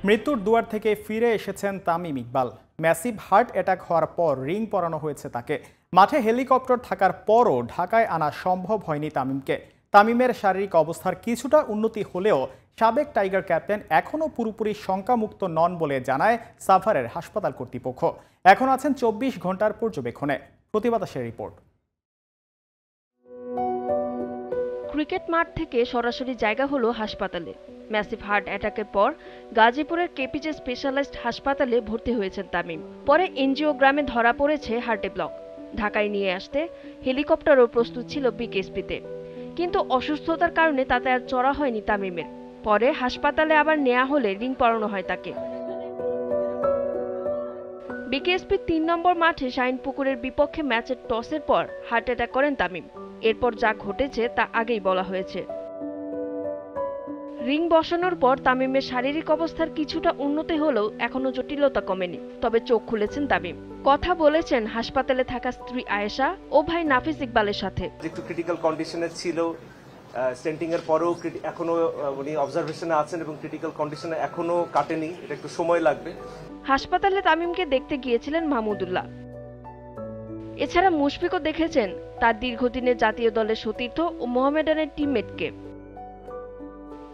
মৃত্যুর দুয়ার থেকে ফিরে এসেছেন Tamim Iqbal. Massive heart attack হওয়ার পর রিং পরানো হয়েছে তাকে। মাঠে হেলিকপ্টার থাকার পরও ঢাকায় আনা সম্ভব হয়নি তামিমকে। তামিমের শারীরিক অবস্থার কিছুটা উন্নতি হলেও সাবেক টাইগার ক্যাপ্টেন এখনও পুরোপুরি শঙ্কামুক্ত নন বলে জানায় সাভারের হাসপাতাল কর্তৃপক্ষ। এখন আছেন 24 ঘন্টার পর্যবেক্ষণে। প্রতিভা দাসের রিপোর্ট। ক্রিকেট মাঠ থেকে সরাসরি জায়গা হলো হাসপাতালে। ম্যাসিভ হার্ট অ্যাটাকের পর গাজীপুরের কেপিজে স্পেশালাইজড হাসপাতালে ভর্তি হয়েছেন তামিম। পরে এনজিওগ্রামে ধরা পড়েছে হার্টে ব্লক। ঢাকায় নিয়ে আসতে হেলিকপ্টারও প্রস্তুত ছিল বিকেএসপিতে, কিন্তু অসুস্থতার কারণে তাতে আর চড়া হয়নি তামিমের। পরে হাসপাতালে আবার নেওয়া হলে রিং পরানো হয় তাকে। বিকেএসপি ৩ নম্বর মাঠে শাহিনপুকুরের বিপক্ষে ম্যাচের টসের পর হার্ট অ্যাটাক করেন তামিম। এরপর যা ঘটেছে তা আগেই বলা হয়েছে। রিং বসানোর পর তামিমের শারীরিক অবস্থার কিছুটা উন্নতি হলেও এখনো জটিলতা কমেনি। তবে চোখ খুলেছেন তামিম, কথা বলেছেন হাসপাতালে থাকা স্ত্রী আয়েশা ও ভাই নাফিস ইকবালের সাথে। একটু ক্রিটিক্যাল কন্ডিশনে ছিল, স্টেন্টিং এর পরেও এখনো উনি অবজারভেশনে আছেন এবং ক্রিটিক্যাল কন্ডিশনে এখনো কাটেনি, এটা একটু সময় লাগবে। হাসপাতালে তামিমকে দেখতে গিয়েছিলেন মাহমুদুল্লাহ। এছাড়া মুশফিকও দেখেছেন তার দীর্ঘদিনের জাতীয় দলের সতীর্থ ও মোহামেডানের টিমমেটকে।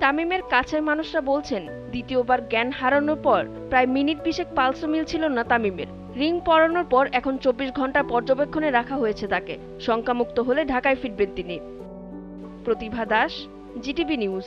তামিমের কাছের মানুষরা বলছেন, দ্বিতীয়বার জ্ঞান হারানোর পর প্রায় মিনিট 20 পালসও মিলছিল না তামিমের। রিং পরানোর পর এখন 24 ঘন্টা পর্যবেক্ষণে রাখা হয়েছে তাকে। শঙ্কামুক্ত হলে ঢাকায় ফিরবেন তিনি। প্রতিভা দাস, জিটিভি নিউজ।